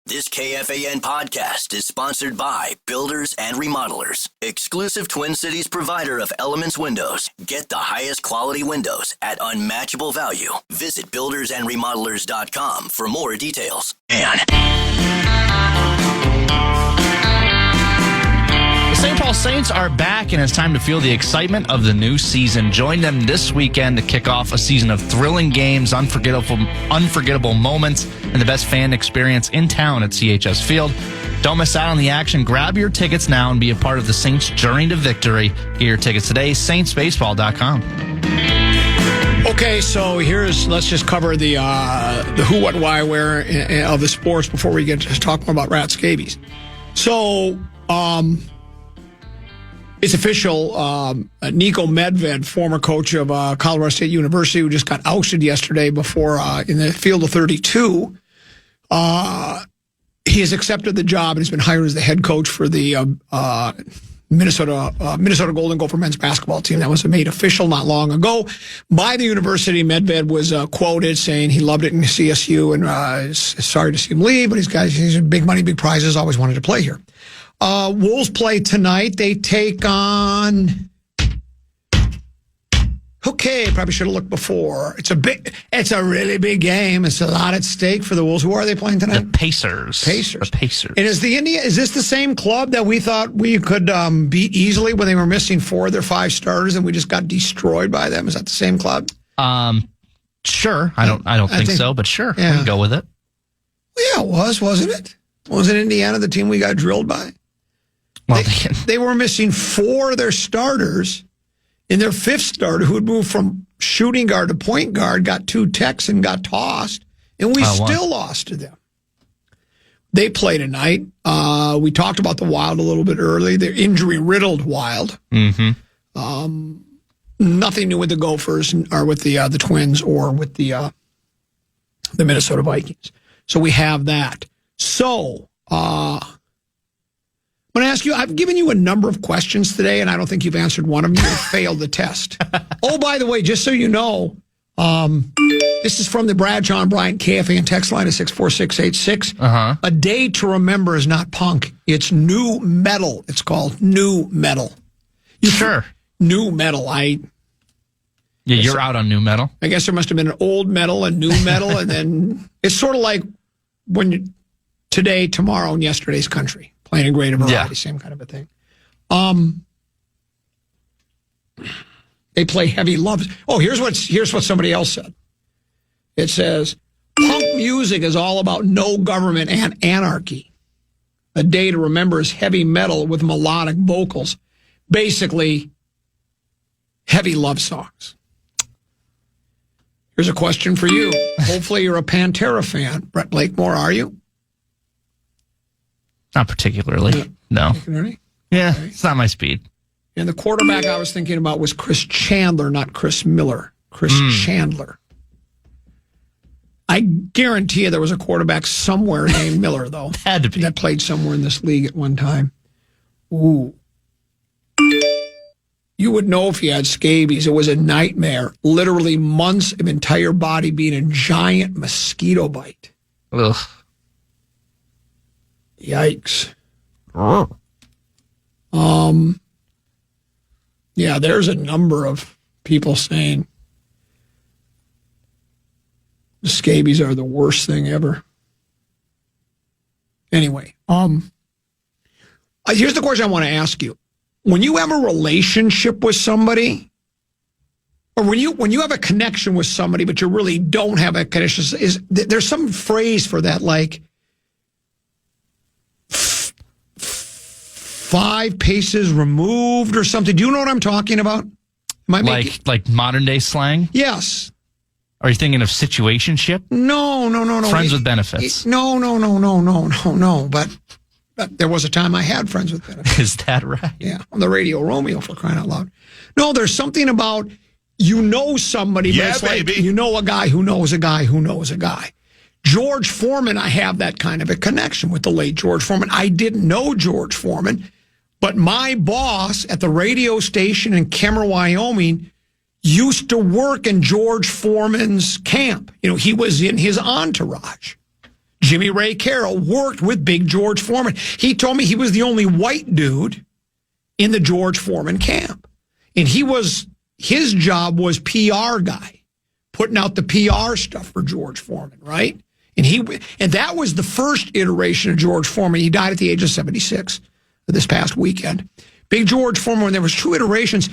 This KFAN podcast is sponsored by Builders and Remodelers, exclusive Twin Cities provider of Elements Windows. Get the highest quality windows at unmatchable value. Visit buildersandremodelers.com for more details. The St. Paul Saints are back, and it's time to feel the excitement of the new season. Join them this weekend to kick off a season of thrilling games, unforgettable moments, and the best fan experience in town at CHS Field. Don't miss out on the action. Grab your tickets now and be a part of the Saints' journey to victory. Get your tickets today, saintsbaseball.com. Okay, so let's just cover the who, what, why, where of the sports before we get to talk more about rat scabies. So, it's official. Niko Medved, former coach of Colorado State University, who just got ousted yesterday before in the field of 32, he has accepted the job and has been hired as the head coach for the Minnesota Golden Gopher men's basketball team. That was made official not long ago by the university. Medved was quoted saying he loved it in CSU and is sorry to see him leave, but he's big money, big prizes, always wanted to play here. Wolves play tonight. They take on... Okay, probably should have looked before. It's a really big game. It's a lot at stake for the Wolves. Who are they playing tonight? The Pacers. The Pacers. And is this the same club that we thought we could beat easily when they were missing 4 of their 5 starters and we just got destroyed by them? Is that the same club? Sure. I don't think so, but sure. Yeah. We can go with it. Yeah, it wasn't it? Wasn't Indiana the team we got drilled by? Well, they were missing 4 of their starters. And their 5th starter, who had moved from shooting guard to point guard, got 2 techs and got tossed, and we still lost to them. They play tonight. We talked about the Wild a little bit early. They're injury-riddled Wild. Mm-hmm. Nothing new with the Gophers, or with the Twins, or with the Minnesota Vikings. So we have that. So... I'm going to ask you, I've given you a number of questions today, and I don't think you've answered one of them. You failed the test. Oh, by the way, just so you know, this is from the Bradshaw and Bryant KFAN text line of 64686. A day to remember is not punk. It's new metal. It's called new metal. Sure. New metal. You're out on new metal. I guess there must have been an old metal and new metal, and then it's sort of like when today, tomorrow, and yesterday's country. Playing a greater variety, same kind of a thing. They play heavy loves. Oh, here's what somebody else said. It says, punk music is all about no government and anarchy. A day to remember is heavy metal with melodic vocals. Basically, heavy love songs. Here's a question for you. Hopefully you're a Pantera fan. Brett Blakemore, are you? Not particularly. No. Particularly? Yeah, okay. It's not my speed. And the quarterback I was thinking about was Chris Chandler, not Chris Miller. Chris Chandler. I guarantee you there was a quarterback somewhere named Miller, though. Had to be. That played somewhere in this league at one time. Ooh. You would know if you had scabies. It was a nightmare. Literally months of entire body being a giant mosquito bite. Ugh. Yikes. Yeah, there's a number of people saying the scabies are the worst thing ever. Anyway, here's the question I want to ask you. When you have a relationship with somebody, or when you have a connection with somebody, but you really don't have a connection, there's some phrase for that, like 5 paces removed or something. Do you know what I'm talking about? Like modern day slang? Yes. Are you thinking of situationship? No. Friends with benefits? No. But there was a time I had friends with benefits. Is that right? Yeah, on the Radio Romeo, for crying out loud. No, there's something about you know somebody, but it's baby. Like you know a guy who knows a guy who knows a guy. George Foreman, I have that kind of a connection with the late George Foreman. I didn't know George Foreman, but my boss at the radio station in Kemmer, Wyoming, used to work in George Foreman's camp. You know, he was in his entourage. Jimmy Ray Carroll worked with Big George Foreman. He told me he was the only white dude in the George Foreman camp. And his job was PR guy, putting out the PR stuff for George Foreman, right? And that was the first iteration of George Foreman. He died at the age of 76 this past weekend. Big George Foreman, when there was 2 iterations.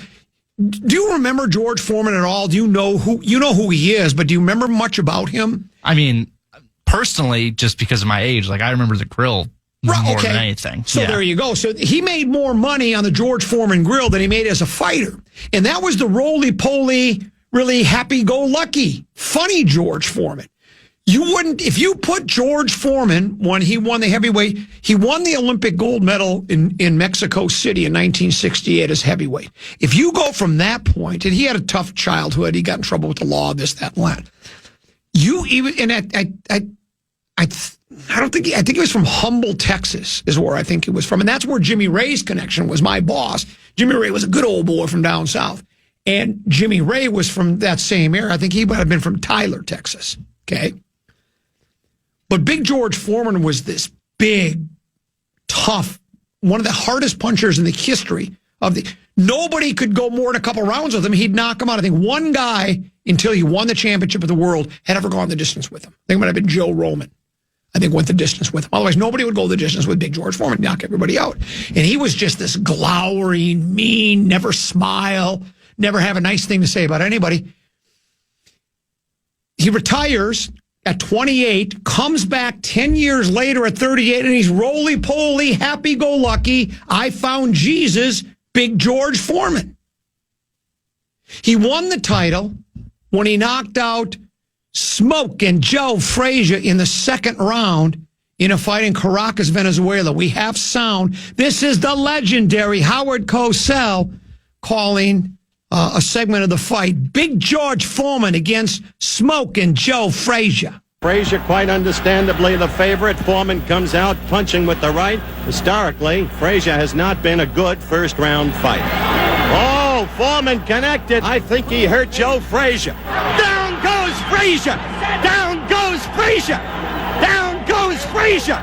Do you remember George Foreman at all? Do you know who he is, but do you remember much about him? I mean, personally, just because of my age, like I remember the grill more than anything. So there you go. So he made more money on the George Foreman grill than he made as a fighter. And that was the roly-poly, really happy-go-lucky, funny George Foreman. You wouldn't, if you put George Foreman, when he won the heavyweight, he won the Olympic gold medal in Mexico City in 1968 as heavyweight. If you go from that point, and he had a tough childhood, he got in trouble with the law, this, that, and that. I think he was from Humble, Texas, is where I think he was from. And that's where Jimmy Ray's connection was, my boss. Jimmy Ray was a good old boy from down south. And Jimmy Ray was from that same area. I think he might have been from Tyler, Texas. Okay. But Big George Foreman was this big, tough, one of the hardest punchers in the history of the. Nobody could go more than a couple rounds with him. He'd knock him out. I think one guy, until he won the championship of the world, had ever gone the distance with him. I think it might have been Joe Roman. I think went the distance with him. Otherwise, nobody would go the distance with Big George Foreman, knock everybody out. And he was just this glowering, mean, never smile, never have a nice thing to say about anybody. He retires at 28, comes back 10 years later at 38, and he's roly-poly, happy-go-lucky, I found Jesus, Big George Foreman. He won the title when he knocked out Smoke and Joe Frazier in the second round in a fight in Caracas, Venezuela. We have sound. This is the legendary Howard Cosell calling a segment of the fight. Big George Foreman against Smoke and Joe Frazier. Frazier quite understandably the favorite. Foreman comes out punching with the right. Historically, Frazier has not been a good first-round fight. Oh, Foreman connected. I think he hurt Joe Frazier. Down goes Frazier! Down goes Frazier! Down goes Frazier!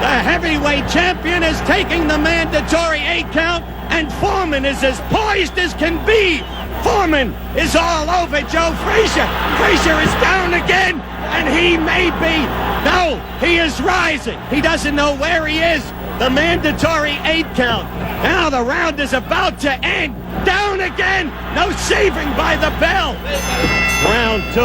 The heavyweight champion is taking the mandatory 8 count, and Foreman is as poised as can be. Foreman is all over Joe Frazier. Frazier is down again, and he may be. No, he is rising. He doesn't know where he is. The mandatory 8 count. Now the round is about to end. Down again. No saving by the bell. Round 2.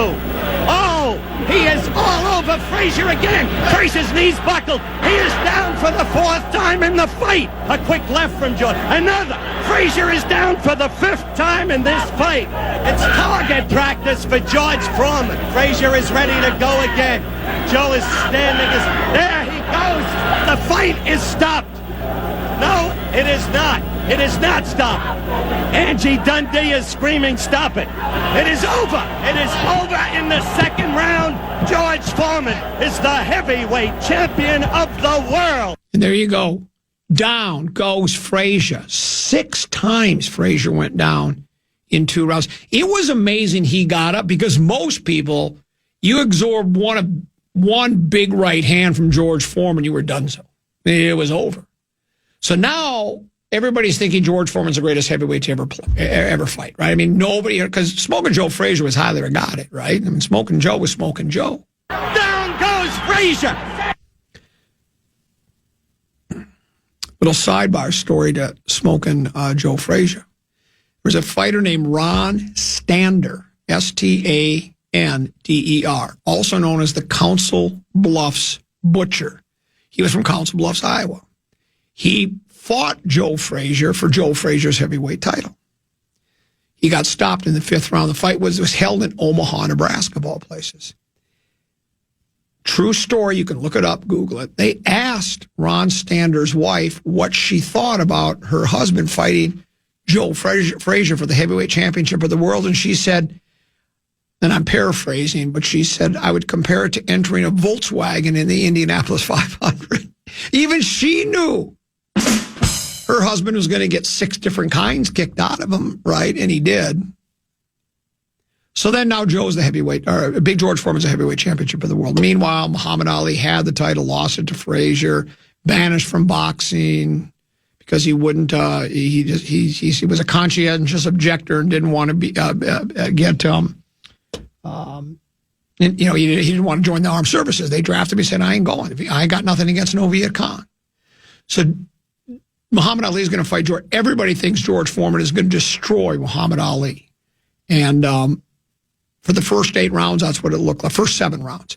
Oh, he is all over Frazier again. Frazier's knees buckled. He is down for the 4th time in the fight. A quick left from George. Another. Frazier is down for the 5th time in this fight. It's target practice for George Foreman. Frazier is ready to go again. Joe is standing. There he goes. The fight is stopped. No, it is not. It is not stopped. Angie Dundee is screaming, stop it. It is over. It is over in the second round. George Foreman is the heavyweight champion of the world. And there you go. Down goes Frazier. 6 times Frazier went down in 2 rounds. It was amazing he got up because most people, you absorb one big right hand from George Foreman, you were done so. It was over. So now everybody's thinking George Foreman's the greatest heavyweight to ever fight, right? I mean, nobody, because Smoking Joe Frazier was highly regarded, right? I mean, Smoking Joe was Smoking Joe. Down goes Frazier. Little sidebar story to Smoking Joe Frazier. There was a fighter named Ron Stander, Stander, also known as the Council Bluffs Butcher. He was from Council Bluffs, Iowa. He fought Joe Frazier for Joe Frazier's heavyweight title. He got stopped in the 5th round. The fight was held in Omaha, Nebraska, of all places. True story. You can look it up, Google it. They asked Ron Stander's wife what she thought about her husband fighting Joe Frazier for the heavyweight championship of the world. And she said, and I'm paraphrasing, but she said, I would compare it to entering a Volkswagen in the Indianapolis 500. Even she knew her husband was going to get 6 different kinds kicked out of him, right? And he did. So then now Joe's the heavyweight, or Big George Foreman's the heavyweight championship of the world. Meanwhile, Muhammad Ali had the title, lost it to Frazier, banished from boxing because he wouldn't. He was a conscientious objector and didn't want to be he didn't want to join the armed services. They drafted him. He said, "I ain't going. I ain't got nothing against no Viet Cong." So Muhammad Ali is going to fight George. Everybody thinks George Foreman is going to destroy Muhammad Ali, and for the first 8 rounds, that's what it looked like. First 7 rounds.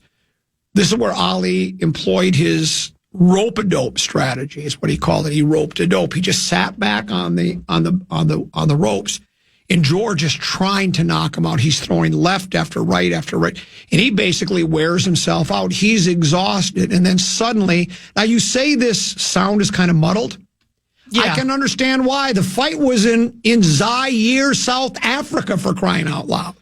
This is where Ali employed his rope-a-dope strategy, is what he called it. He roped-a-dope. He just sat back on the ropes, and George is trying to knock him out. He's throwing left after right after right, and he basically wears himself out. He's exhausted, and then suddenly, now you say this sound is kind of muddled. Yeah. I can understand why. The fight was in Zaire, South Africa, for crying out loud.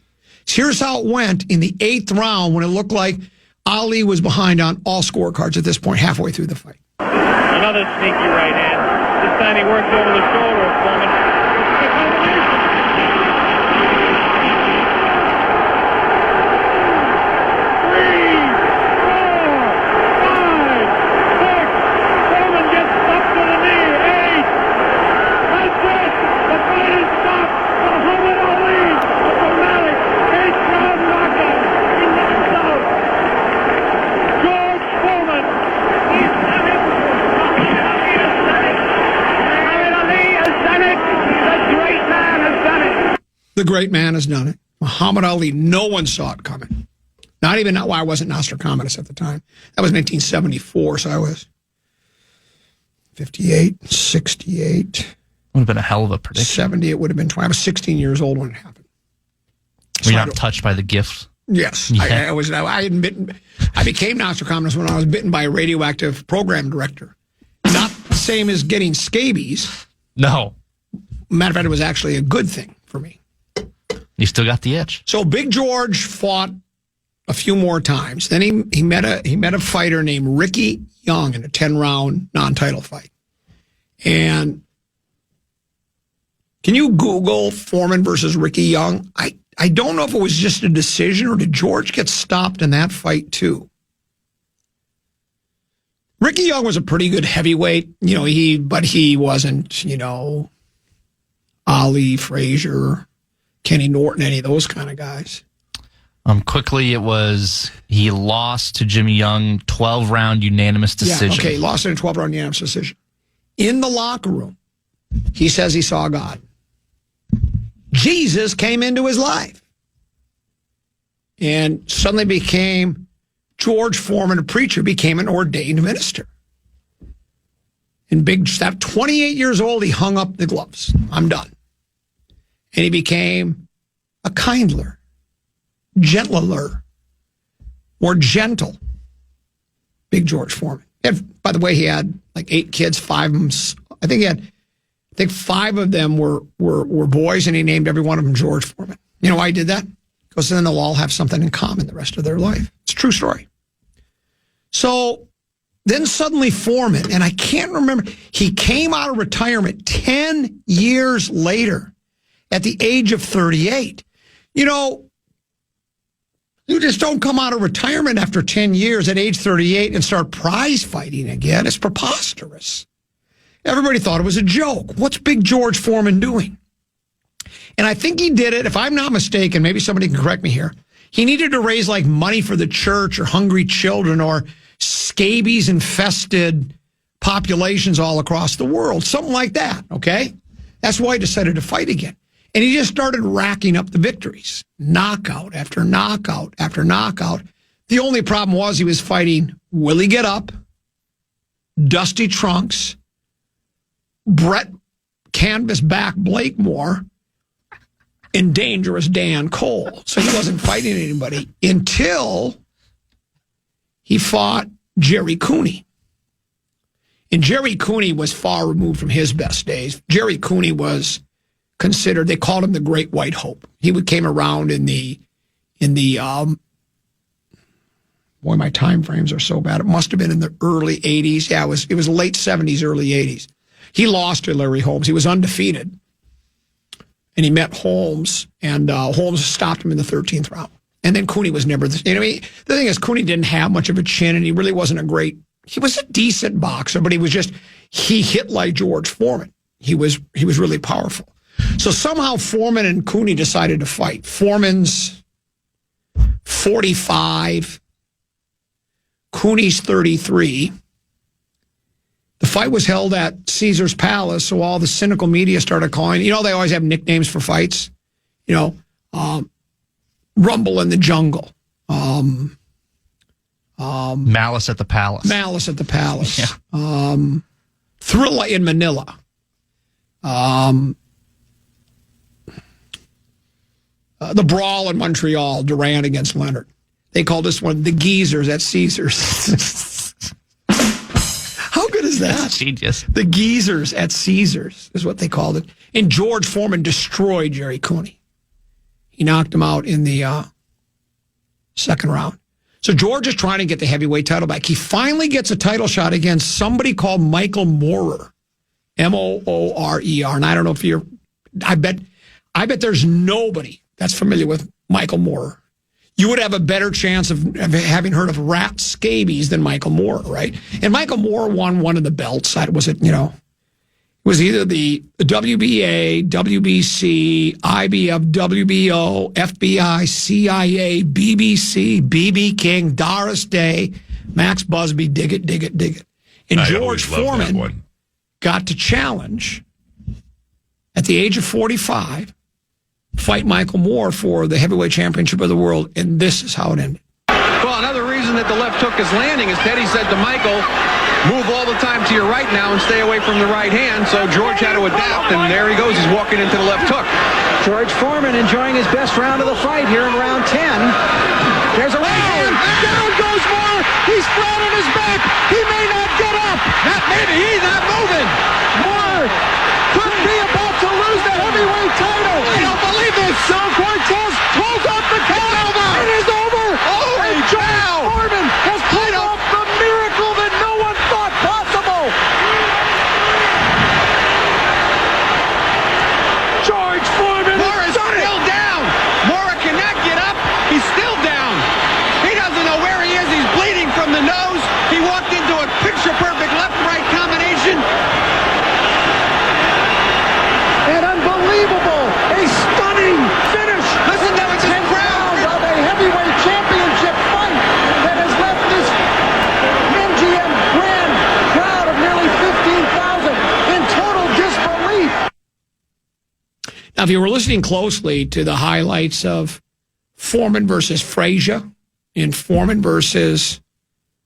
Here's how it went in the 8th round when it looked like Ali was behind on all scorecards at this point, halfway through the fight. Another sneaky right hand. This time he worked over the shoulder of Foreman. The great man has done it. Muhammad Ali, no one saw it coming. Not even, I wasn't Nostradamus at the time. That was 1974, so I was 58, 68. Would have been a hell of a prediction. 70, it would have been 20. I was 16 years old when it happened. Were you not touched by the gift? Yes. Yeah. I became Nostradamus when I was bitten by a radioactive program director. Not the same as getting scabies. No. Matter of fact, it was actually a good thing for me. You still got the itch. So Big George fought a few more times. Then he met a fighter named Ricky Young in a 10-round non-title fight. And can you Google Foreman versus Ricky Young? I don't know if it was just a decision or did George get stopped in that fight too. Ricky Young was a pretty good heavyweight, but he wasn't, Ali, Frazier, Kenny Norton, any of those kind of guys. Quickly, he lost to Jimmy Young, 12-round unanimous decision. Yeah, okay, lost in a 12-round unanimous decision. In the locker room, he says he saw God. Jesus came into his life and suddenly became George Foreman, a preacher, became an ordained minister. And Big Step, 28 years old, he hung up the gloves. I'm done. And he became a kindler, gentler, more gentle Big George Foreman. And by the way, he had like 8 kids, 5 of them. I think 5 of them were boys, and he named every one of them George Foreman. You know why he did that? Because then they'll all have something in common the rest of their life. It's a true story. So then suddenly Foreman, and I can't remember, he came out of retirement 10 years later at the age of 38. You just don't come out of retirement after 10 years at age 38 and start prize fighting again. It's preposterous. Everybody thought it was a joke. What's Big George Foreman doing? And I think he did it, if I'm not mistaken, maybe somebody can correct me here, he needed to raise like money for the church or hungry children or scabies-infested populations all across the world. Something like that, okay? That's why he decided to fight again. And he just started racking up the victories. Knockout after knockout after knockout. The only problem was he was fighting Willie Get Up, Dusty Trunks, Brett Canvasback Blakemore, and Dangerous Dan Cole. So he wasn't fighting anybody until he fought Jerry Cooney. And Jerry Cooney was far removed from his best days. Jerry Cooney was considered, they called him the Great White Hope. He came around in the boy, my time frames are so bad. It must have been in the early 80s. Yeah, it was late 70s, early 80s. He lost to Larry Holmes. He was undefeated. and he met Holmes, and Holmes stopped him in the 13th round. And then Cooney was never the thing is, Cooney didn't have much of a chin, and he really wasn't he was a decent boxer, but he hit like George Foreman. He was really powerful. So somehow Foreman and Cooney decided to fight. Foreman's 45, Cooney's 33. The fight was held at Caesar's Palace, so all the cynical media started calling. They always have nicknames for fights. Rumble in the Jungle. Malice at the Palace. Malice at the Palace. Yeah. Thrilla in Manila. The Brawl in Montreal, Durant against Leonard. They called this one the Geezers at Caesars. How good is that? That's genius. The Geezers at Caesars is what they called it. And George Foreman destroyed Jerry Cooney. He knocked him out in the second round. So George is trying to get the heavyweight title back. He finally gets a title shot against somebody called Michael Moorer. Moorer. And I don't know if you're... I bet there's nobody that's familiar with Michael Moorer. You would have a better chance of having heard of rat scabies than Michael Moorer, right? And Michael Moorer won one of the belts. It was either the WBA, WBC, IBF, WBO, FBI, CIA, BBC, BB King, Doris Day, Max Busby, dig it. And George Foreman got to challenge at the age of 45, fight Michael Moorer for the heavyweight championship of the world, and this is how it ended. Well, another reason that the left hook is landing is Teddy said to Michael, move all the time to your right now and stay away from the right hand. So George had to adapt, and there he goes. He's walking into the left hook. George Foreman enjoying his best round of the fight here in round 10. There's a right hand. Down goes Moorer. He's flat on his back. He may not get up. Not maybe. He's not moving. Moorer could be about to lose the heavyweight title. I don't believe this. So Cortez pulls up the count. It is over. Holy cow. Foreman has pulled off the miracle that no one thought possible. George Foreman Moore's still down. Moorer cannot get up. He's still down. He doesn't know where he is. He's bleeding from the nose. He walked into a picture-perfect left-right combination. An unbelievable, a stunning finish. Listen to it, the crowd of a heavyweight championship fight that has left this MGM Grand crowd of nearly 15,000 in total disbelief. Now, if you were listening closely to the highlights of Foreman versus Frazier and Foreman versus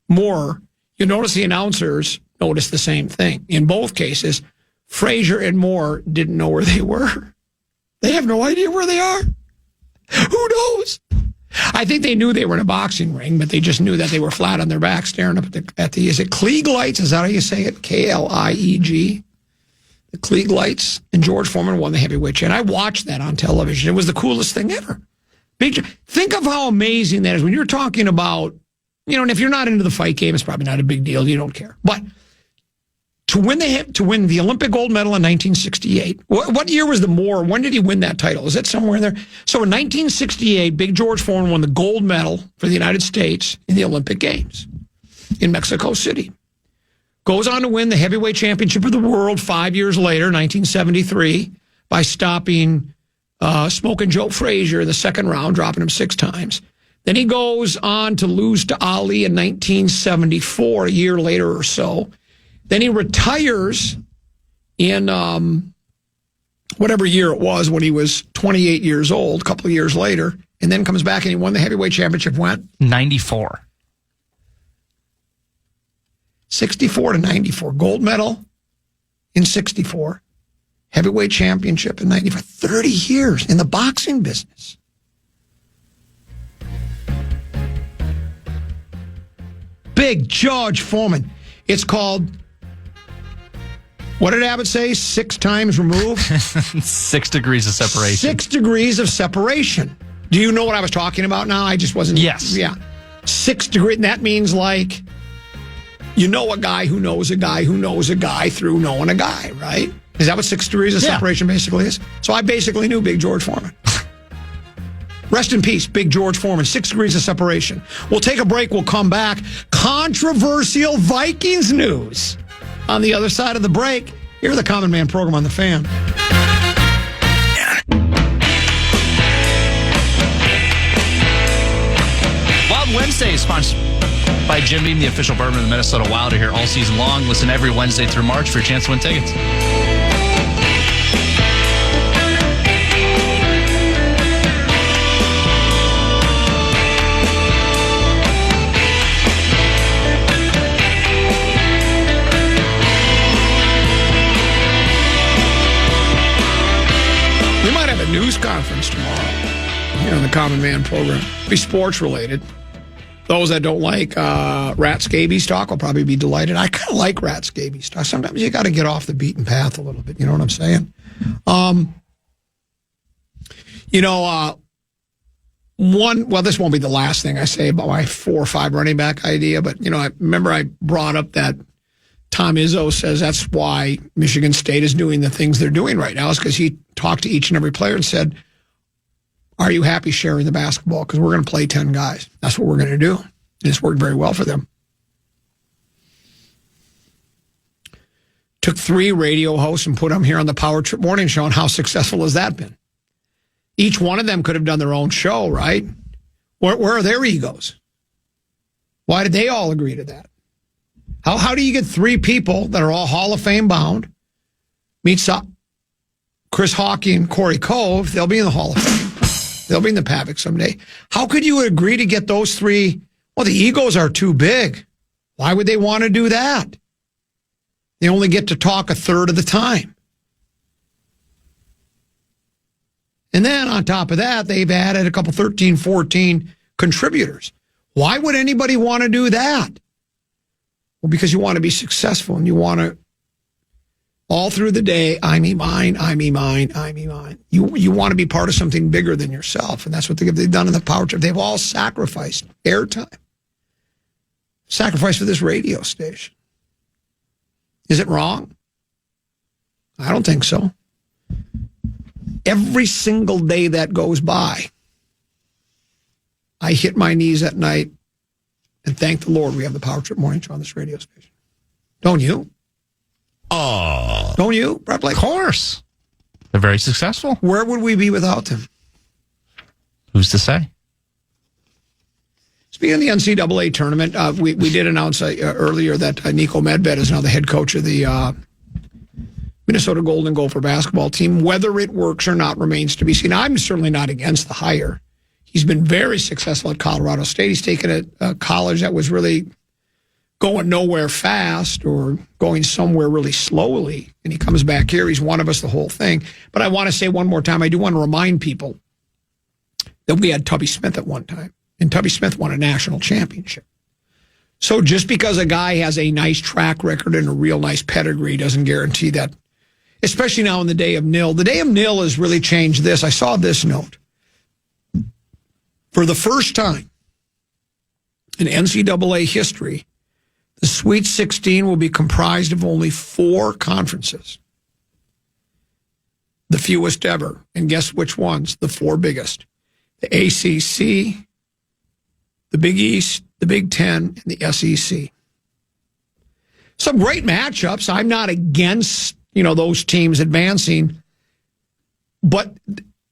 Moorer, you'll notice the announcers noticed the same thing. In both cases, Frazier and Moorer didn't know where they were. They have no idea where they are. Who knows? I think they knew they were in a boxing ring, but they just knew that they were flat on their back staring up at the is it Klieg lights? Is that how you say it? Klieg. The Klieg lights. And George Foreman won the heavyweight championship. I watched that on television. It was the coolest thing ever. Think of how amazing that is when you're talking about, and if you're not into the fight game, it's probably not a big deal. You don't care. But to win the Olympic gold medal in 1968, what year was the Moorer? When did he win that title? Is it somewhere in there? So in 1968, Big George Foreman won the gold medal for the United States in the Olympic Games in Mexico City. Goes on to win the heavyweight championship of the world 5 years later, 1973, by stopping Smoking Joe Frazier in the second round, dropping him 6 times. Then he goes on to lose to Ali in 1974, a year later or so. Then he retires in whatever year it was when he was 28 years old, a couple of years later, and then comes back and he won the heavyweight championship when? 94. 64 to 94. Gold medal in 64. Heavyweight championship in 94. 30 years in the boxing business. Big George Foreman. It's called... What did Abbott say? 6 times removed? 6 degrees of separation. 6 degrees of separation. Do you know what I was talking about now? I just wasn't... Yes. Yeah. 6 degrees. And that means you know a guy who knows a guy who knows a guy through knowing a guy, right? Is that what 6 degrees of separation basically is? So I basically knew Big George Foreman. Rest in peace, Big George Foreman. 6 degrees of separation. We'll take a break. We'll come back. Controversial Vikings news. On the other side of the break, here are the Common Man Program on the Fan. Wild Wednesday is sponsored by Jim Beam, the official bourbon of the Minnesota Wild, here all season long. Listen every Wednesday through March for a chance to win tickets. We might have a news conference tomorrow here on the Common Man Program. It'll be sports related. Those that don't like rat scabies talk will probably be delighted. I kind of like rat scabies talk. Sometimes you got to get off the beaten path a little bit. You know what I'm saying? This won't be the last thing I say about my 4 or 5 running back idea, but, I remember I brought up that Tom Izzo says that's why Michigan State is doing the things they're doing right now, is because he talked to each and every player and said, are you happy sharing the basketball? Because we're going to play 10 guys. That's what we're going to do. And it's worked very well for them. Took 3 radio hosts and put them here on the Power Trip Morning Show, and how successful has that been? Each one of them could have done their own show, right? Where are their egos? Why did they all agree to that? How do you get 3 people that are all Hall of Fame bound, meets up Chris Hawkey and Corey Cove, they'll be in the Hall of Fame. They'll be in the Pavic someday. How could you agree to get those 3? Well, the egos are too big. Why would they want to do that? They only get to talk a third of the time. And then on top of that, they've added a couple 13, 14 contributors. Why would anybody want to do that? Well, because you want to be successful and you want to, all through the day, I me mine. You want to be part of something bigger than yourself. And that's what they've done in the Power Trip. They've all sacrificed airtime. Sacrificed for this radio station. Is it wrong? I don't think so. Every single day that goes by, I hit my knees at night and thank the Lord we have the Power Trip Morning Show on this radio station. Don't you? Oh. Don't you, Brett Blake? Of course. They're very successful. Where would we be without them? Who's to say? Speaking of the NCAA tournament, we did announce earlier that Nico Medved is now the head coach of the Minnesota Golden Gopher basketball team. Whether it works or not remains to be seen. I'm certainly not against the hire. He's been very successful at Colorado State. He's taken a college that was really going nowhere fast or going somewhere really slowly, and he comes back here. He's one of us the whole thing. But I want to say one more time, I do want to remind people that we had Tubby Smith at one time, and Tubby Smith won a national championship. So just because a guy has a nice track record and a real nice pedigree doesn't guarantee that, especially now in the day of nil. The day of nil has really changed this. I saw this note. For the first time in NCAA history, the Sweet 16 will be comprised of only 4 conferences. The fewest ever. And guess which ones? The 4 biggest. The ACC, the Big East, the Big Ten, and the SEC. Some great matchups. I'm not against, those teams advancing. But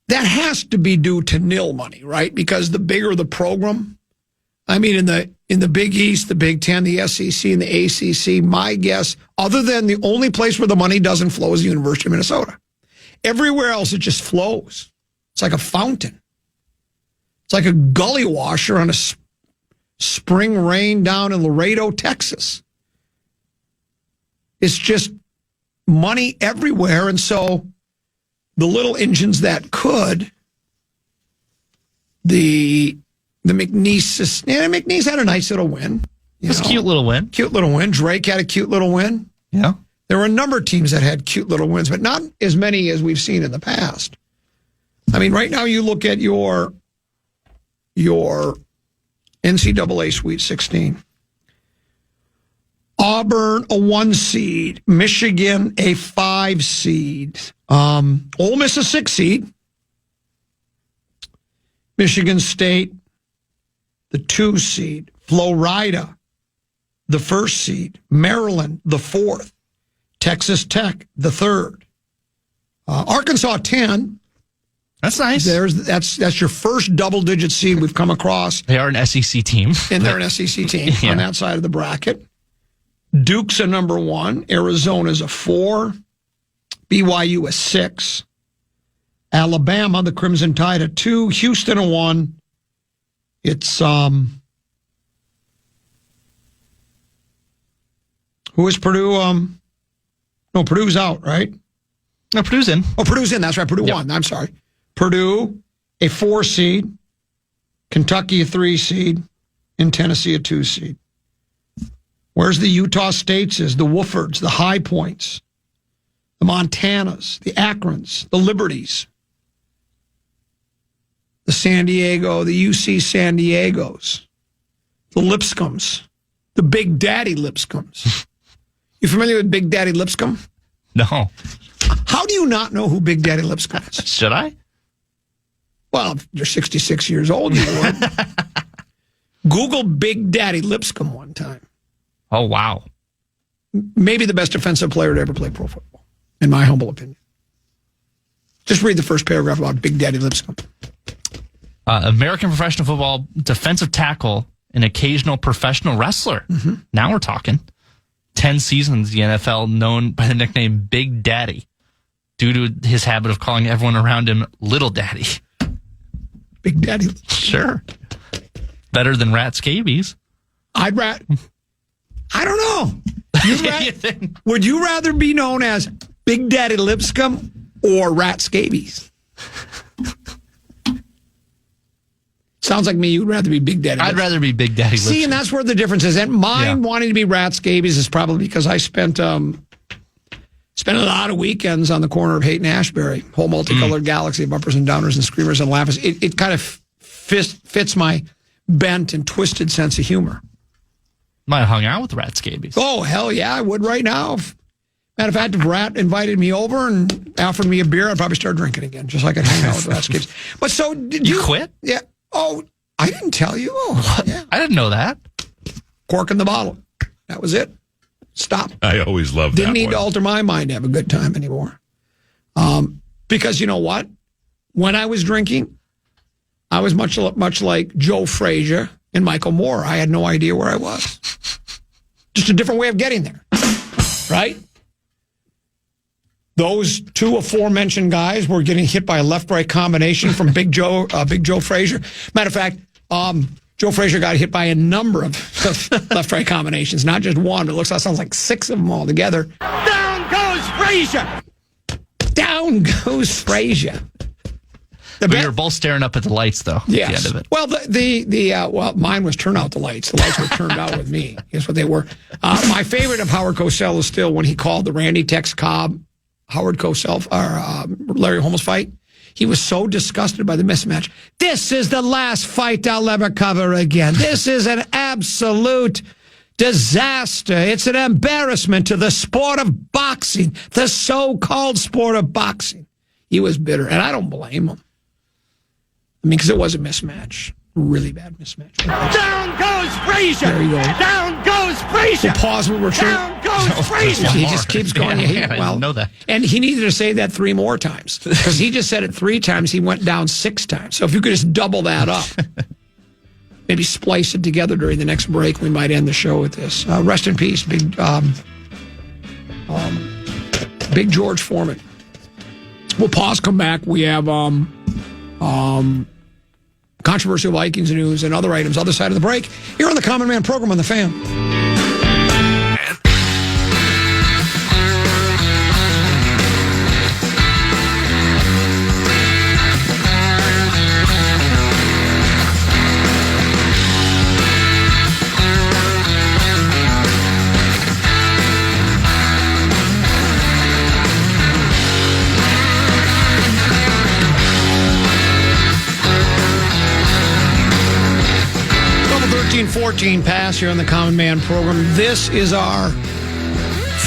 that has to be due to nil money, right? Because the bigger the program, in the Big East, the Big Ten, the SEC, and the ACC, my guess, other than the only place where the money doesn't flow is the University of Minnesota. Everywhere else, it just flows. It's like a fountain. It's like a gully washer on a spring rain down in Laredo, Texas. It's just money everywhere. And so the little engines that could, the McNeese had a nice little win. It's a cute little win. Cute little win. Drake had a cute little win. Yeah. There were a number of teams that had cute little wins, but not as many as we've seen in the past. Right now you look at your NCAA Sweet 16. Auburn, a 1 seed. Michigan, a 5 seed. Ole Miss, a 6 seed. Michigan State, the 2 seed. Florida, the 1st seed. Maryland, the 4th. Texas Tech, the 3rd. Arkansas, 10. That's nice. That's your first double-digit seed we've come across. They are an SEC team. And they're an SEC team on that side of the bracket. Duke's a number 1. Arizona's a 4. BYU a 6. Alabama, the Crimson Tide, a 2. Houston, a 1. It's, who is Purdue? No, Purdue's out, right? No, Purdue's in. Oh, Purdue's in. That's right. Purdue won. I'm sorry. Purdue, a 4 seed. Kentucky, a 3 seed. And Tennessee, a 2 seed. Where's the Utah States is, the Wolfords, the High Points, the Montanas, the Akrons, the Liberties, the San Diego, the UC San Diegos, the Lipscombs, the Big Daddy Lipscombs. You familiar with Big Daddy Lipscomb? No. How do you not know who Big Daddy Lipscomb is? Should I? Well, if you're 66 years old, you would. Google Big Daddy Lipscomb one time. Oh, wow. Maybe the best defensive player to ever play pro football, in my humble opinion. Just read the first paragraph about Big Daddy Lipscomb. American professional football defensive tackle and occasional professional wrestler. Mm-hmm. Now we're talking. 10 seasons the NFL, known by the nickname Big Daddy due to his habit of calling everyone around him Little Daddy. Big Daddy. Sure. Better than rat scabies. I don't know. Would you rather be known as Big Daddy Lipscomb or rat scabies? Sounds like me, you'd rather be Big Daddy. I'd rather be Big Daddy Lipscomb. See, and that's where the difference is. And mine wanting to be rat scabies is probably because I spent a lot of weekends on the corner of Haight and Ashbury, whole multicolored galaxy of uppers and downers and screamers and laughers. It kind of fits my bent and twisted sense of humor. Might have hung out with rat scabies. Oh, hell yeah, I would right now. Matter of fact, if Rat invited me over and offered me a beer, I'd probably start drinking again, just like I'd hang out with rat scabies. But so, did you quit? Yeah. Oh, I didn't tell you. Oh, yeah. I didn't know that. Cork in the bottle. That was it. Stop. I always loved Didn't that need one. to alter my mind to have a good time anymore. Because you know what? When I was drinking, I was much like Joe Frazier and Michael Moore. I had no idea where I was. Just a different way of getting there. Right? Those two aforementioned guys were getting hit by a left-right combination from Big Joe Frazier. Matter of fact, Joe Frazier got hit by a number of left-right combinations, not just one. It looks like sounds like 6 of them all together. Down goes Frazier! Down goes Frazier. We were both staring up at the lights, though, at the end of it. Well, well, mine was turn out the lights. The lights were turned out with me. Guess what they were. My favorite of Howard Cosell is still when he called the Randy Tex Cobb Howard Cosell or Larry Holmes fight. He was so disgusted by the mismatch. This is the last fight I'll ever cover again. This is an absolute disaster. It's an embarrassment to the sport of boxing, the so-called sport of boxing. He was bitter, and I don't blame him. I mean, because it was a mismatch. Really bad mismatch. Down goes Frazier! There you go. Down goes Frazier! The pause when we're Down goes Frazier! He just keeps going. I didn't know that. And he needed to say that 3 more times. Because he just said it 3 times. He went down 6 times. So if you could just double that up, maybe splice it together during the next break, we might end the show with this. Rest in peace, Big George Foreman. We'll pause, come back. We have controversial Vikings news and other items. Other side of the break. Here on the Common Man program on the Fan. 2:14 past here on the Common Man program. This is our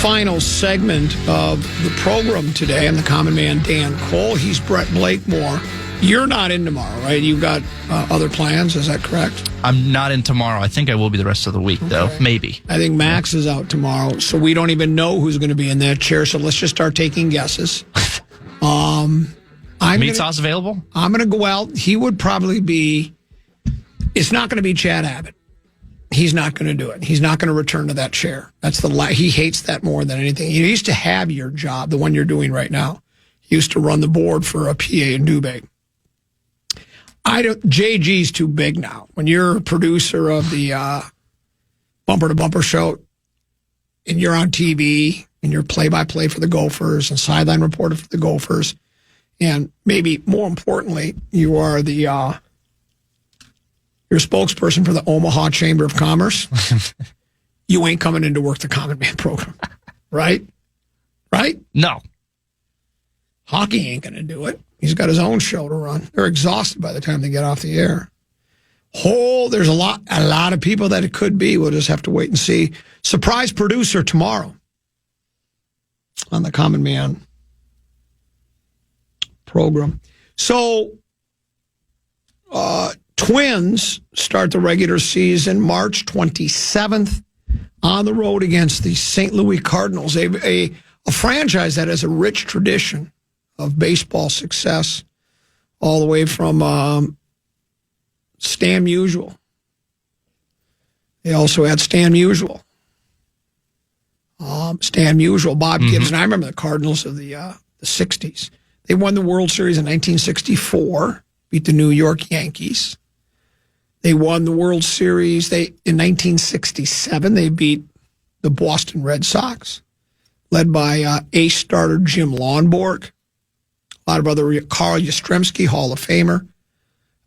final segment of the program today. I'm the Common Man, Dan Cole. He's Brett Blakemore. You're not in tomorrow, right? You've got other plans. Is that correct? I'm not in tomorrow. I think I will be the rest of the week, though. Maybe. I think Max is out tomorrow, so we don't even know who's going to be in that chair. So let's just start taking guesses. Meat sauce available? I'm going to go out. He would probably be. It's not going to be Chad Abbott. He's not going to do it. He's not going to return to that chair. That's he hates that more than anything. You used to have your job, the one you're doing right now. He used to run the board for a PA in Dubé. JG's too big now. When you're a producer of the Bumper to Bumper show, and you're on TV, and you're play-by-play for the Gophers and sideline reporter for the Gophers, and maybe more importantly, you are the you're a spokesperson for the Omaha Chamber of Commerce. You ain't coming in to work the Common Man program, right? Right? No. Hockey ain't going to do it. He's got his own show to run. They're exhausted by the time they get off the air. There's a lot of people that it could be. We'll just have to wait and see. Surprise producer tomorrow on the Common Man program. So, Twins start the regular season March 27th on the road against the St. Louis Cardinals, a franchise that has a rich tradition of baseball success, all the way from Stan Musial. They also had Stan Musial. Bob Gibbs. And I remember the Cardinals of the 60s. They won the World Series in 1964, beat the New York Yankees. They won the World Series in 1967. They beat the Boston Red Sox, led by ace starter Jim Lonborg. A lot of other Carl Yastrzemski, Hall of Famer,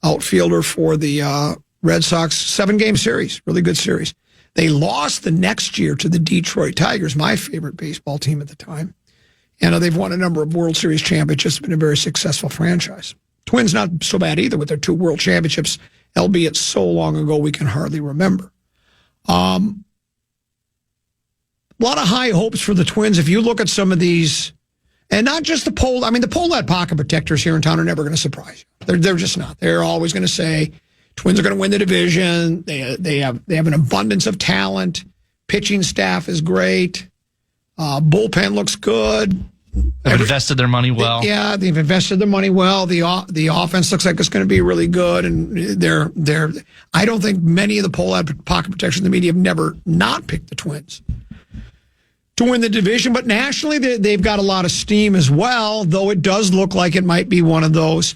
outfielder for the Red Sox, 7-game series, really good series. They lost the next year to the Detroit Tigers, my favorite baseball team at the time. And they've won a number of World Series championships, been a very successful franchise. Twins not so bad either with their 2 World Championships, albeit so long ago we can hardly remember. A lot of high hopes for the Twins. If you look at some of these, and not just the poll, the poll-led pocket protectors here in town are never going to surprise you. They're just not. They're always going to say Twins are going to win the division. They have an abundance of talent. Pitching staff is great. Bullpen looks good. They've invested their money well. Yeah, they've invested their money well. The offense looks like it's going to be really good, and I don't think many of the poll-ad pocket protection in the media have never not picked the Twins to win the division. But nationally, they've got a lot of steam as well. Though it does look like it might be one of those.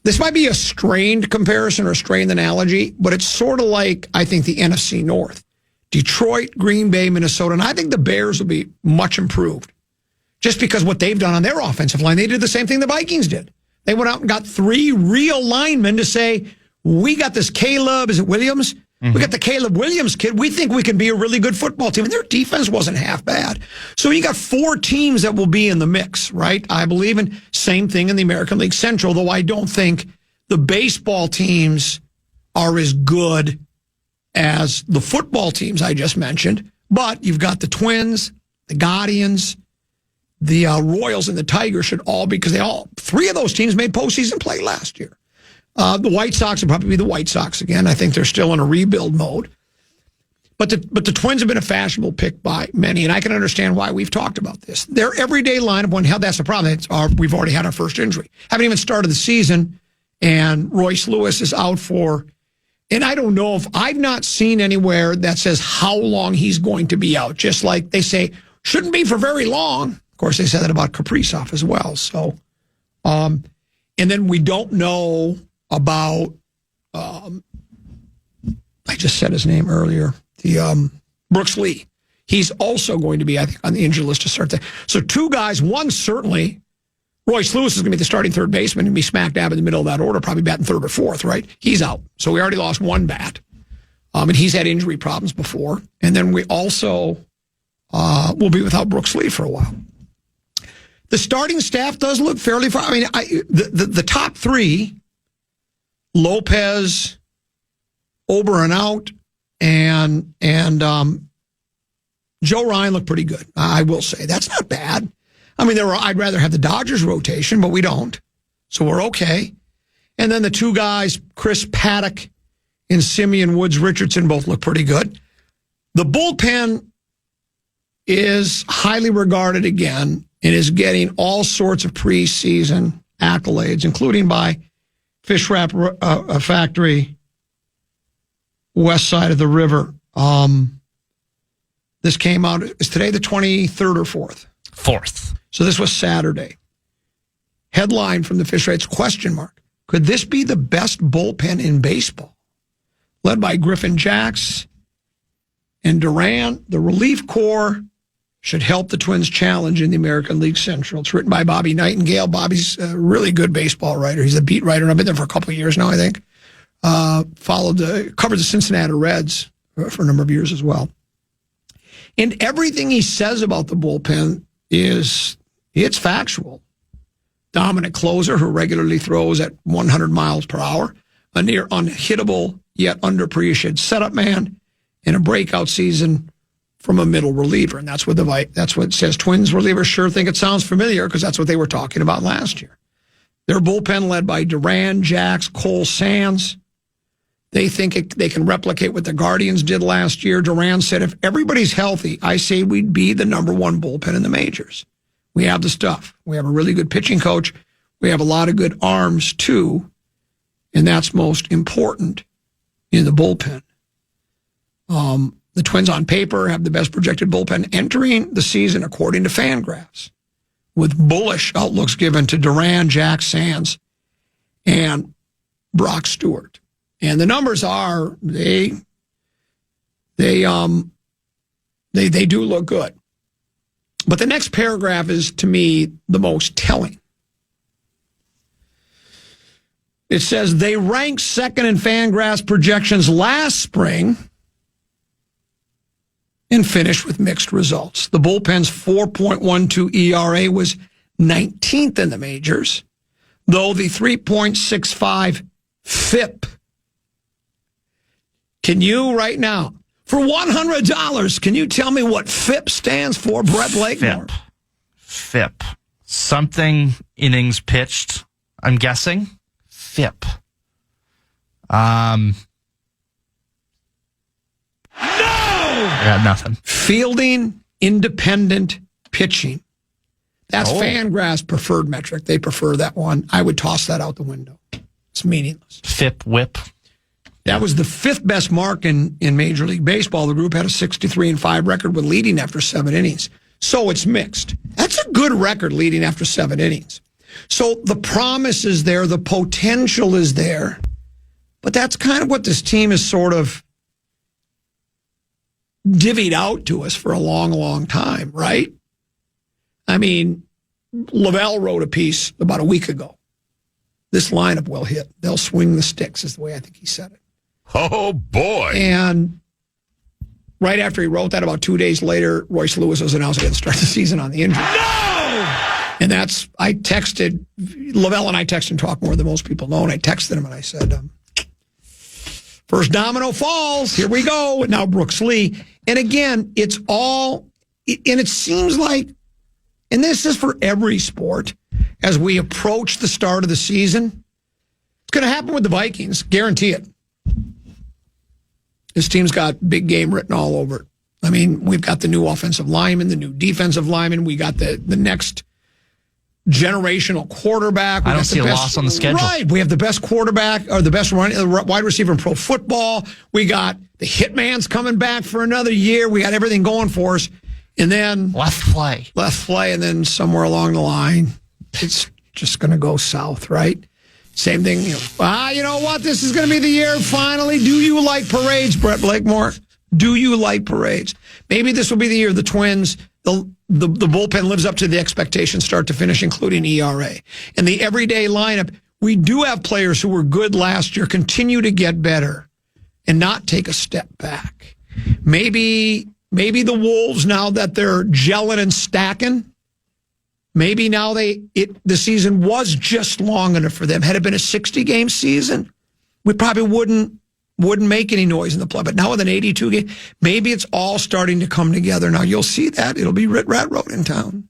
This might be a strained comparison or a strained analogy, but it's sort of like I think the NFC North, Detroit, Green Bay, Minnesota, and I think the Bears will be much improved. Just because what they've done on their offensive line, they did the same thing the Vikings did. They went out and got 3 real linemen to say, we got this Caleb, is it Williams? Mm-hmm. We got the Caleb Williams kid. We think we can be a really good football team. And their defense wasn't half bad. So you got 4 teams that will be in the mix, right? I believe in same thing in the American League Central, though I don't think the baseball teams are as good as the football teams I just mentioned. But you've got the Twins, the Guardians, the Royals, and the Tigers should all be, because 3 of those teams made postseason play last year. The White Sox will probably be the White Sox again. I think they're still in a rebuild mode. But the Twins have been a fashionable pick by many, and I can understand why we've talked about this. Their everyday lineup, when hell, that's the problem. We've already had our first injury. Haven't even started the season, and Royce Lewis is out for, and I don't know if I've not seen anywhere that says how long he's going to be out. Just like they say, shouldn't be for very long. Of course, they said that about Kaprizov as well. So, and then we don't know about, I just said his name earlier, the Brooks Lee. He's also going to be, I think, on the injured list to start there. So 2 guys, one certainly, Royce Lewis is going to be the starting third baseman and be smack dab in the middle of that order, probably batting 3rd or 4th, right? He's out. So we already lost 1 bat. And he's had injury problems before. And then we also will be without Brooks Lee for a while. The starting staff does look fairly far. I mean, the top 3, Lopez, Oberon out, and Joe Ryan looked pretty good. I will say that's not bad. I mean, I'd rather have the Dodgers rotation, but we don't, so we're okay. And then the two guys, Chris Paddock and Simeon Woods Richardson, both look pretty good. The bullpen is highly regarded again and is getting all sorts of preseason accolades, including by Fish Wrap Factory, west side of the river. This came out, is today the 23rd or 4th? 4th. So this was Saturday. Headline from the Fish Rates, question mark. Could this be the best bullpen in baseball? Led by Griffin Jacks and Duran, the relief corps should help the Twins challenge in the American League Central. It's written by Bobby Nightingale. Bobby's a really good baseball writer. He's a beat writer. I've been there for a couple of years now, I think. Covered the Cincinnati Reds for a number of years as well. And everything he says about the bullpen it's factual. Dominant closer who regularly throws at 100 miles per hour, a near unhittable yet underappreciated setup man, and a breakout season from a middle reliever. And that's what it says. Twins relievers sure think it sounds familiar because that's what they were talking about last year. Their bullpen led by Duran, Jacks, Cole Sands. They think they can replicate what the Guardians did last year. Duran said, if everybody's healthy, I say we'd be the number one bullpen in the majors. We have the stuff. We have a really good pitching coach. We have a lot of good arms, too. And that's most important in the bullpen. The Twins on paper have the best projected bullpen entering the season, according to Fangraphs, with bullish outlooks given to Duran, Jack Sands, and Brock Stewart. And the numbers are, they do look good. But the next paragraph is, to me, the most telling. It says, they ranked second in Fangraphs projections last spring and finished with mixed results. The bullpen's 4.12 ERA was 19th in the majors, though the 3.65 FIP. Can you right now, for $100, can you tell me what FIP stands for, Brett Blakemore? FIP. Something innings pitched, I'm guessing. FIP. No! I got nothing. Fielding independent pitching. That's Fangraphs' preferred metric. They prefer that one. I would toss that out the window. It's meaningless. FIP whip. That was the fifth best mark in Major League Baseball. The group had a 63-5 record with leading after 7 innings. So it's mixed. That's a good record leading after 7 innings. So the promise is there. The potential is there. But that's kind of what this team is sort of divvied out to us for a long, long time, right? I mean, Lavelle wrote a piece about a week ago. This lineup will hit. They'll swing the sticks is the way I think he said it. Oh, boy. And right after he wrote that, about 2 days later, Royce Lewis was announced to start the season on the injury. No! And I texted, Lavelle and I text and talk more than most people know, and I texted him and I said, first domino falls, here we go. And now Brooks Lee. And again, it's all, and it seems like, and this is for every sport, as we approach the start of the season, it's going to happen with the Vikings, guarantee it. This team's got big game written all over it. I mean, we've got the new offensive lineman, the new defensive lineman. We got the next generational quarterback. I don't see a loss on the schedule. Right. We have the best quarterback or the best wide receiver in pro football. We got the hitman's coming back for another year. We got everything going for us. And then left play. And then somewhere along the line, it's just going to go south, right? Same thing. You know what? This is going to be the year finally. Do you like parades, Brett Blakemore? Do you like parades? Maybe this will be the year the Twins, the bullpen lives up to the expectations start to finish, including ERA. And the everyday lineup, we do have players who were good last year, continue to get better and not take a step back. Maybe the Wolves, now that they're gelling and stacking, maybe now the season was just long enough for them. Had it been a 60-game season, we probably wouldn't wouldn't make any noise in the play. But now with an 82 game, maybe it's all starting to come together. Now you'll see that. It'll be Rat Road in town.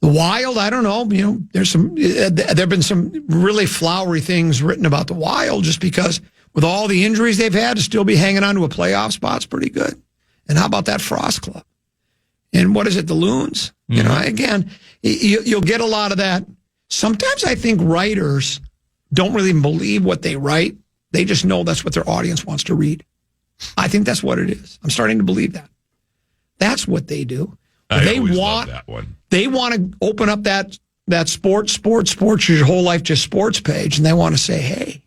The Wild, I don't know. There's there've been some really flowery things written about the Wild just because with all the injuries they've had to still be hanging on to a playoff spot's pretty good. And how about that Frost Club? And what is it, the Loons? Mm-hmm. Again, you'll get a lot of that. Sometimes I think writers don't really believe what they write. They just know that's what their audience wants to read. I think that's what it is. I'm starting to believe that. That's what they do. I always love that one. They want to open up that sports, your whole life just sports page, and they want to say, hey,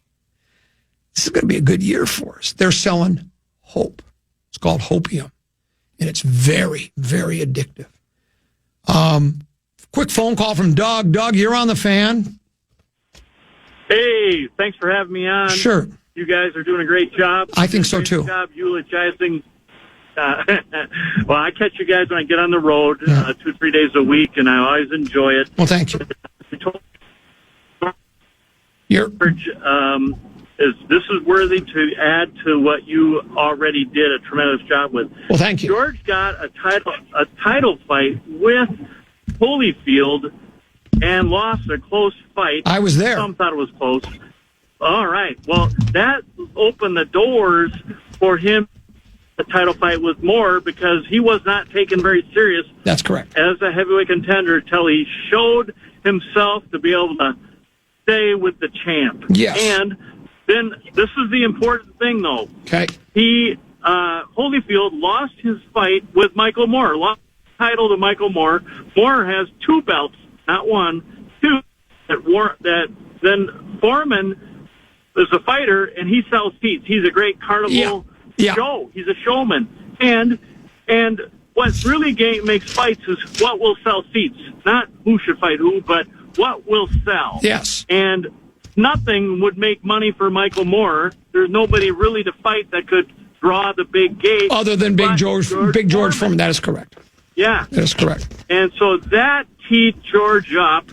this is going to be a good year for us. They're selling hope. It's called hopium, and it's very, very addictive. Quick phone call from Doug. Doug, you're on the Fan. Hey, thanks for having me on. Sure. You guys are doing a great job. I think so, too. Great job eulogizing. Well, I catch you guys when I get on the road 2-3 days a week, and I always enjoy it. Well, thank you. This is worthy to add to what you already did a tremendous job with. Well, thank you. George got a title fight with Holyfield and lost a close fight. I was there. Some thought it was close. All right. Well, that opened the doors for him. The title fight with Moore because he was not taken very serious. That's correct. As a heavyweight contender until he showed himself to be able to stay with the champ. Yes. And then this is the important thing, though. Okay. Holyfield lost his fight with Michael Moore. Lost the title to Michael Moore. Moore has 2 belts, not 1, 2. Then Foreman is a fighter and he sells seats. He's a great carnival. Yeah. Show. He's a showman. And what really makes fights is what will sell seats. Not who should fight who, but what will sell. Yes. And nothing would make money for Michael Moore. There's nobody really to fight that could draw the big gate. Other than Big George Foreman. That is correct. Yeah. That is correct. And so that teed George up.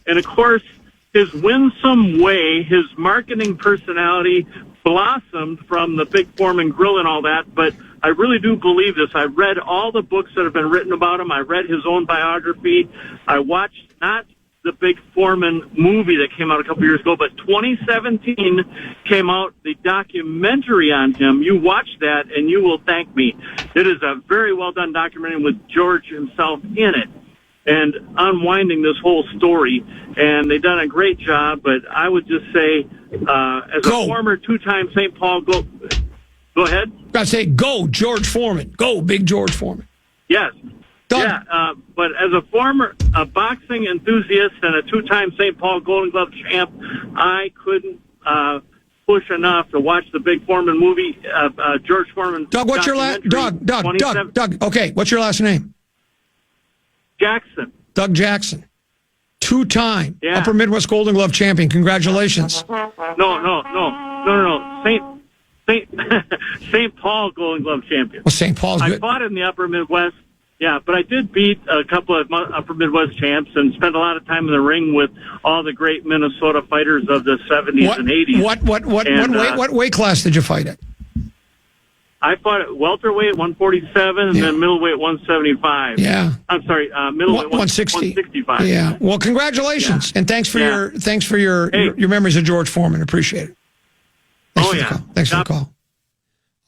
And, of course, his winsome way, his marketing personality blossomed from the Big Foreman grill and all that, but I really do believe this. I read all the books that have been written about him. I read his own biography. I watched not the Big Foreman movie that came out a couple years ago, but 2017 came out, the documentary on him. You watch that and you will thank me. It is a very well done documentary with George himself in it and unwinding this whole story. And they've done a great job, but I would just say, as a former 2-time St. Paul go ahead. I say, go George Foreman. Go Big George Foreman. Yes. Done. Yeah, but as a former boxing enthusiast and a 2-time St. Paul Golden Glove champ, I couldn't push enough to watch the Big Foreman movie, George Foreman. Doug, what's your last? Doug. Okay, what's your last name? Jackson. Doug Jackson. 2-time Upper Midwest Golden Glove champion. Congratulations. No. St. Paul Golden Glove champion. Well, St. Paul's good. I fought in the Upper Midwest. Yeah, but I did beat a couple of Upper Midwest champs and spent a lot of time in the ring with all the great Minnesota fighters of the 70s and 80s. What weight class did you fight at? I fought at welterweight 147 and then middleweight 175. Yeah. I'm sorry, middleweight 165. Yeah. Well, congratulations and thanks for your memories of George Foreman. Appreciate it. Thanks for the call.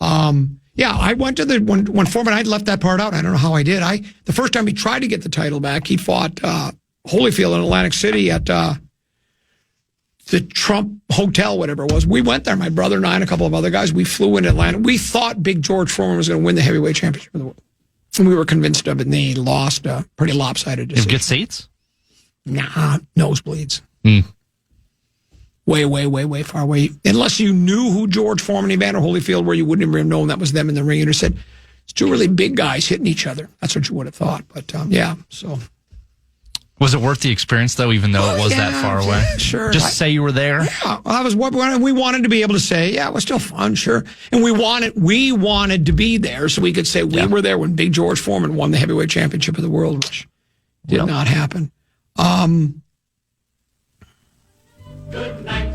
I went to when Foreman, I'd left that part out. I don't know how I did. The first time he tried to get the title back, he fought Holyfield in Atlantic City at the Trump Hotel, whatever it was. We went there, my brother and I and a couple of other guys. We flew into Atlanta. We thought Big George Foreman was going to win the heavyweight championship of the world. And we were convinced of it, and they lost a pretty lopsided decision. Did you get seats? Nah, nosebleeds. Way far away. Unless you knew who George Foreman, Evander Holyfield were, you wouldn't even have known that was them in the ring. You'd have said, it's 2 really big guys hitting each other. That's what you would have thought. But, so... Was it worth the experience, though, even though it was that far away? Sure. Just say you were there? Yeah. Well, that was what we wanted to be able to say, it was still fun, sure. And we wanted to be there so we could say we were there when Big George Foreman won the heavyweight championship of the world, which did not happen. Good night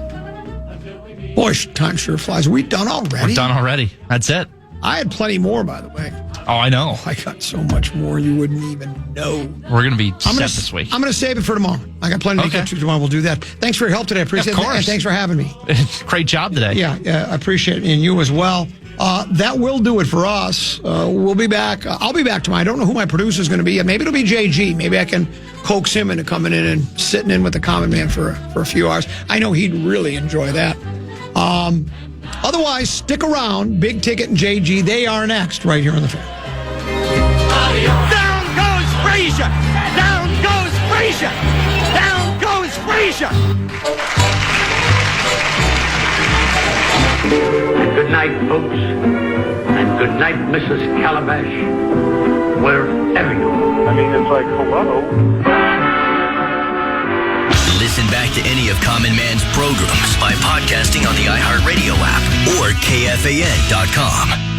until we meet. Boy, time sure flies. Are we done already? We're done already. That's it. I had plenty more, by the way. Oh, I know. I got so much more you wouldn't even know. We're going to be set this week. I'm going to save it for tomorrow. I got plenty to get to tomorrow. We'll do that. Thanks for your help today. I appreciate it. Of course. And thanks for having me. Great job today. Yeah, I appreciate it. And you as well. That will do it for us. We'll be back. I'll be back tomorrow. I don't know who my producer is going to be yet. Maybe it'll be JG. Maybe I can coax him into coming in and sitting in with the Common Man for a few hours. I know he'd really enjoy that. Otherwise, stick around. Big Ticket and JG, they are next right here on the Fan. Down goes Frazier! Down goes Frazier! Down goes Frazier! Good night, folks. And good night, Mrs. Calabash. Wherever you are. I mean, it's like, hello. Listen back to any of Common Man's programs by podcasting on the iHeartRadio app or KFAN.com.